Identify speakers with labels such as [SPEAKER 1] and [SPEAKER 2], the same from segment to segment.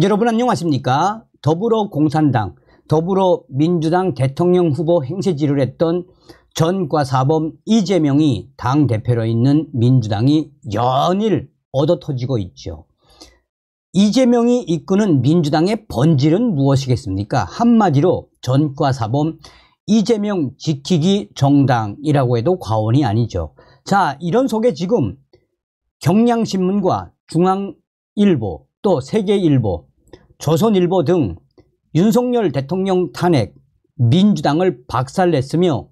[SPEAKER 1] 여러분 안녕하십니까? 더불어공산당, 더불어민주당 대통령 후보 행세지를 했던 전과사범 이재명이 당대표로 있는 민주당이 연일 얻어터지고 있죠. 이재명이 이끄는 민주당의 본질은 무엇이겠습니까? 한마디로 전과사범 이재명 지키기 정당이라고 해도 과언이 아니죠. 자, 이런 속에 지금 경향신문과 중앙일보, 또 세계일보, 조선일보 등 윤석열 대통령 탄핵, 민주당을 박살냈으며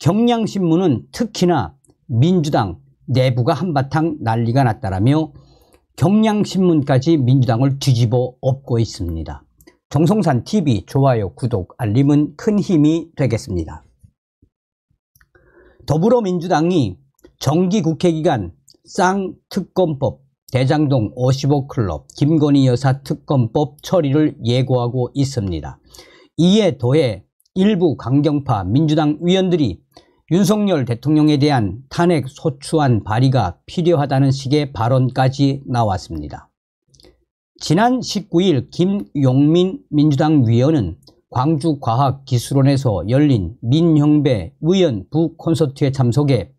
[SPEAKER 1] 경향신문은 특히나 민주당 내부가 한바탕 난리가 났다라며 경향신문까지 민주당을 뒤집어 엎고 있습니다. 정성산TV 좋아요, 구독, 알림은 큰 힘이 되겠습니다. 더불어민주당이 정기국회기간 쌍특검법, 대장동 55클럽, 김건희 여사 특검법 처리를 예고하고 있습니다. 이에 더해 일부 강경파 민주당 의원들이 윤석열 대통령에 대한 탄핵 소추안 발의가 필요하다는 식의 발언까지 나왔습니다. 지난 19일 김용민 민주당 위원은 광주과학기술원에서 열린 민형배 의원 부콘서트에 참석해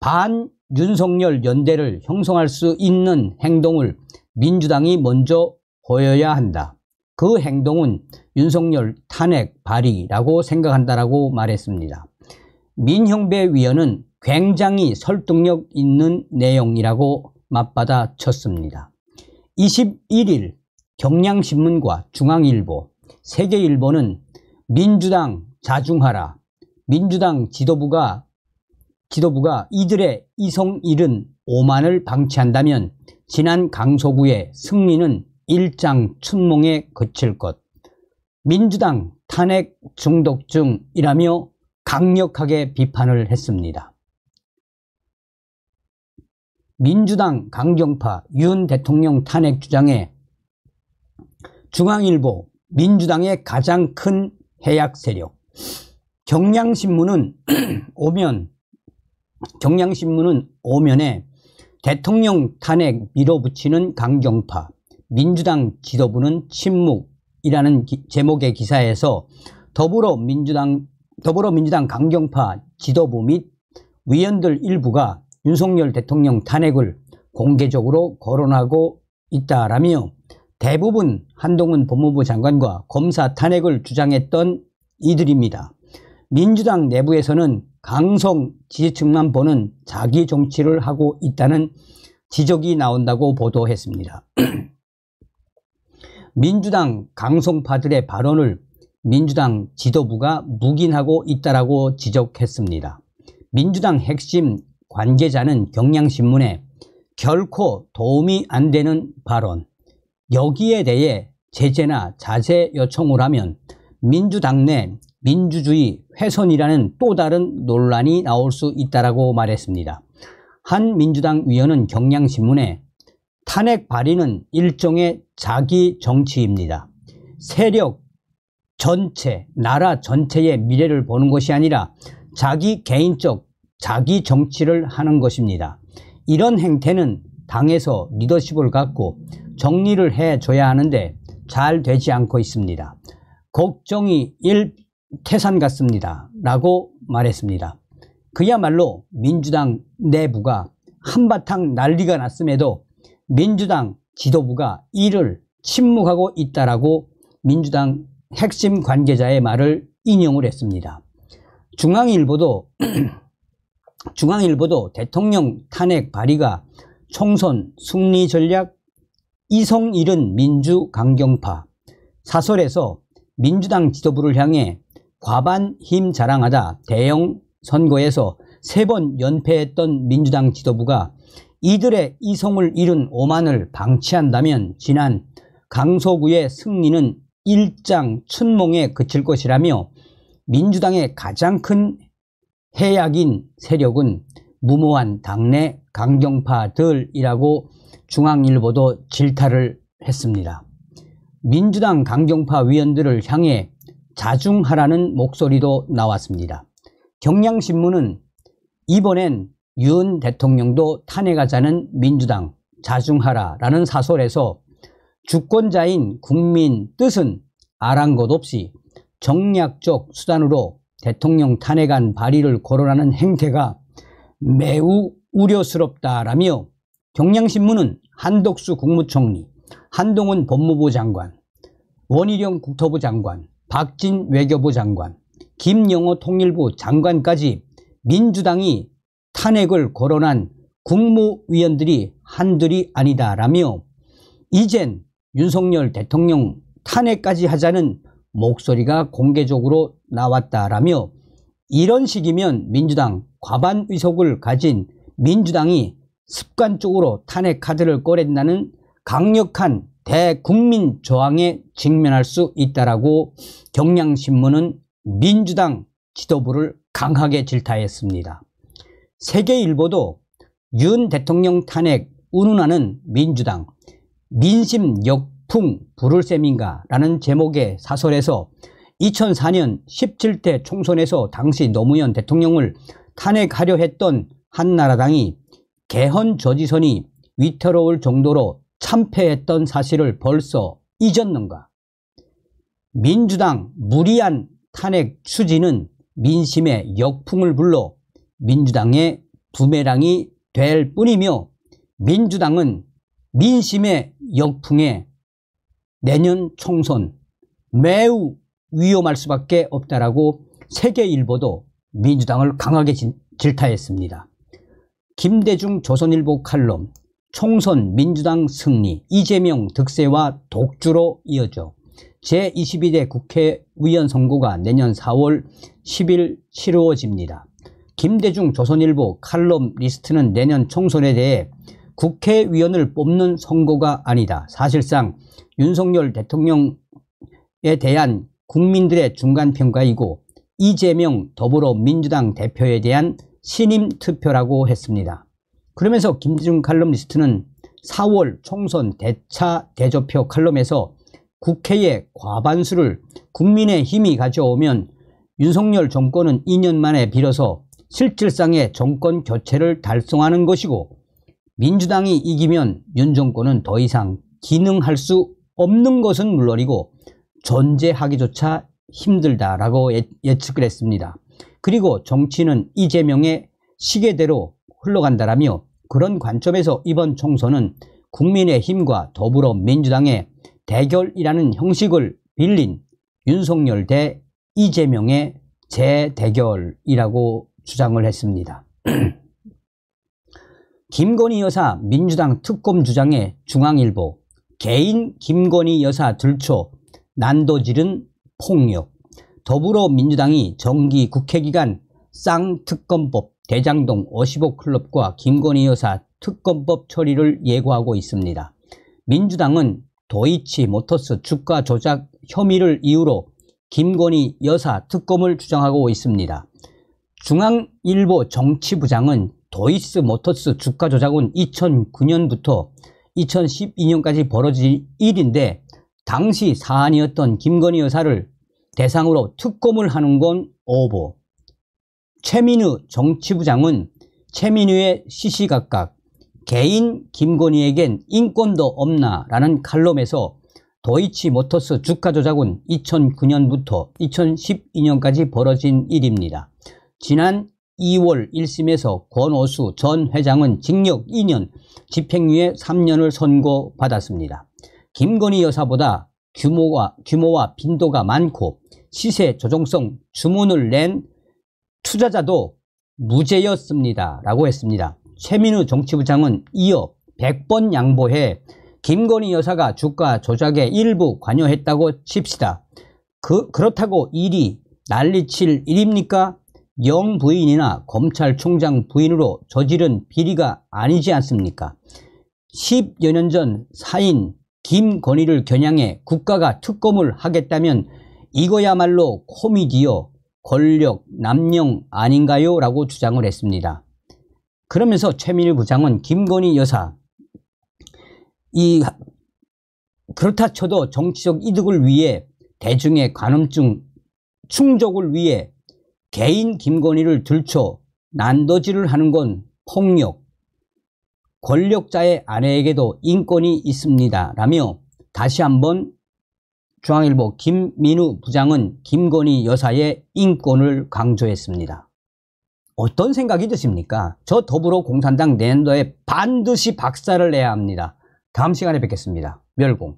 [SPEAKER 1] 반윤석열 연대를 형성할 수 있는 행동을 민주당이 먼저 보여야 한다. 그 행동은 윤석열 탄핵 발의라고 생각한다라고 말했습니다. 민형배 위원은 굉장히 설득력 있는 내용이라고 맞받아 쳤습니다. 21일 경향신문과 중앙일보, 세계일보는 민주당 자중하라, 민주당 지도부가 이들의 이성 잃은 오만을 방치한다면 지난 강서구의 승리는 일장춘몽에 그칠 것, 민주당 탄핵 중독증이라며 강력하게 비판을 했습니다. 민주당 강경파 윤 대통령 탄핵 주장에 중앙일보 민주당의 가장 큰 해약 세력, 경향신문은 오면에 대통령 탄핵 밀어붙이는 강경파, 민주당 지도부는 침묵이라는 제목의 기사에서 더불어민주당 강경파 지도부 및 위원들 일부가 윤석열 대통령 탄핵을 공개적으로 거론하고 있다라며 대부분 한동훈 법무부 장관과 검사 탄핵을 주장했던 이들입니다. 민주당 내부에서는 강성 지지층만 보는 자기 정치를 하고 있다는 지적이 나온다고 보도했습니다. 민주당 강성파들의 발언을 민주당 지도부가 묵인하고 있다라고 지적했습니다. 민주당 핵심 관계자는 경향신문에 결코 도움이 안 되는 발언, 여기에 대해 제재나 자제 요청을 하면 민주당 내 민주주의 훼손이라는 또 다른 논란이 나올 수 있다라고 말했습니다. 한 민주당 위원은 경향신문에 탄핵 발의는 일종의 자기 정치입니다. 세력 전체, 나라 전체의 미래를 보는 것이 아니라 자기 개인적 자기 정치를 하는 것입니다. 이런 행태는 당에서 리더십을 갖고 정리를 해줘야 하는데 잘 되지 않고 있습니다. 걱정이 일태산 같습니다. 라고 말했습니다. 그야말로 민주당 내부가 한바탕 난리가 났음에도 민주당 지도부가 이를 침묵하고 있다라고 민주당 핵심 관계자의 말을 인용을 했습니다. 중앙일보도 대통령 탄핵 발의가 총선 승리 전략, 이성 잃은 민주 강경파, 사설에서 민주당 지도부를 향해 과반 힘 자랑하다 대형 선거에서 3번 연패했던 민주당 지도부가 이들의 이성을 잃은 오만을 방치한다면 지난 강서구의 승리는 일장춘몽에 그칠 것이라며 민주당의 가장 큰 해약인 세력은 무모한 당내 강경파들이라고 중앙일보도 질타를 했습니다. 민주당 강경파 위원들을 향해 자중하라는 목소리도 나왔습니다. 경향신문은 이번엔 윤 대통령도 탄핵하자는 민주당 자중하라라는 사설에서 주권자인 국민 뜻은 아랑곳 없이 정략적 수단으로 대통령 탄핵안 발의를 거론하는 행태가 매우 우려스럽다라며 경향신문은 한덕수 국무총리, 한동훈 법무부 장관, 원희룡 국토부 장관, 박진 외교부 장관, 김영호 통일부 장관까지 민주당이 탄핵을 거론한 국무위원들이 한둘이 아니다라며 이젠 윤석열 대통령 탄핵까지 하자는 목소리가 공개적으로 나왔다라며 이런 식이면 민주당 과반 의석을 가진 민주당이 습관적으로 탄핵 카드를 꺼낸다는 강력한 대국민 저항에 직면할 수 있다라고 경향신문은 민주당 지도부를 강하게 질타했습니다. 세계일보도 윤 대통령 탄핵 운운하는 민주당 민심 역풍 부를 셈인가 라는 제목의 사설에서 2004년 17대 총선에서 당시 노무현 대통령을 탄핵하려 했던 한나라당이 개헌 저지선이 위태로울 정도로 참패했던 사실을 벌써 잊었는가? 민주당 무리한 탄핵 추진은 민심의 역풍을 불러 민주당의 부메랑이 될 뿐이며 민주당은 민심의 역풍에 내년 총선 매우 위험할 수밖에 없다라고 세계일보도 민주당을 강하게 질타했습니다. 김대중 조선일보 칼럼 총선 민주당 승리 이재명 득세와 독주로 이어져 제22대 국회의원 선거가 내년 4월 10일 치루어집니다. 김대중 조선일보 칼럼 리스트는 내년 총선에 대해 국회의원을 뽑는 선거가 아니다. 사실상 윤석열 대통령에 대한 국민들의 중간평가이고 이재명 더불어민주당 대표에 대한 신임 투표라고 했습니다. 그러면서 김대중 칼럼니스트는 4월 총선 대차 대조표 칼럼에서 국회의 과반수를 국민의힘이 가져오면 윤석열 정권은 2년 만에 빌어서 실질상의 정권 교체를 달성하는 것이고 민주당이 이기면 윤 정권은 더 이상 기능할 수 없는 것은 물론이고 존재하기조차 힘들다라고 예측을 했습니다. 그리고 정치는 이재명의 시계대로 흘러간다라며 그런 관점에서 이번 총선은 국민의힘과 더불어민주당의 대결이라는 형식을 빌린 윤석열 대 이재명의 재대결이라고 주장을 했습니다. 김건희 여사 민주당 특검 주장에 중앙일보 개인 김건희 여사 들초 난도질은 폭력 더불어민주당이 정기 국회기간 쌍특검법 대장동 55클럽과 김건희 여사 특검법 처리를 예고하고 있습니다. 민주당은 도이치모터스 주가 조작 혐의를 이유로 김건희 여사 특검을 주장하고 있습니다. 중앙일보 정치부장은 도이치모터스 주가 조작은 2009년부터 2012년까지 벌어진 일인데 당시 사안이었던 김건희 여사를 대상으로 특검을 하는 건 오보. 최민우 정치부장은 최민우의 시시각각 개인 김건희에겐 인권도 없나 라는 칼럼에서 도이치모터스 주가 조작은 2009년부터 2012년까지 벌어진 일입니다. 지난 2월 1심에서 권오수 전 회장은 징역 2년, 집행유예 3년을 선고받았습니다. 김건희 여사보다 규모와 빈도가 많고 시세 조정성 주문을 낸 투자자도 무죄였습니다. 라고 했습니다. 최민우 정치부장은 이어 100번 양보해 김건희 여사가 주가 조작에 일부 관여했다고 칩시다. 그렇다고 일이 난리칠 일입니까? 영 부인이나 검찰총장 부인으로 저지른 비리가 아니지 않습니까? 10여 년 전 사인 김건희를 겨냥해 국가가 특검을 하겠다면 이거야말로 코미디어 권력 남용 아닌가요? 라고 주장을 했습니다. 그러면서 최민우 부장은 김건희 여사 그렇다 쳐도 정치적 이득을 위해 대중의 관음증 충족을 위해 개인 김건희를 들춰 난도질을 하는 건 폭력, 권력자의 아내에게도 인권이 있습니다. 라며 다시 한번 중앙일보 김민우 부장은 김건희 여사의 인권을 강조했습니다. 어떤 생각이 드십니까? 저 더불어공산당 내년도에 반드시 박살을 내야 합니다. 다음 시간에 뵙겠습니다. 멸공.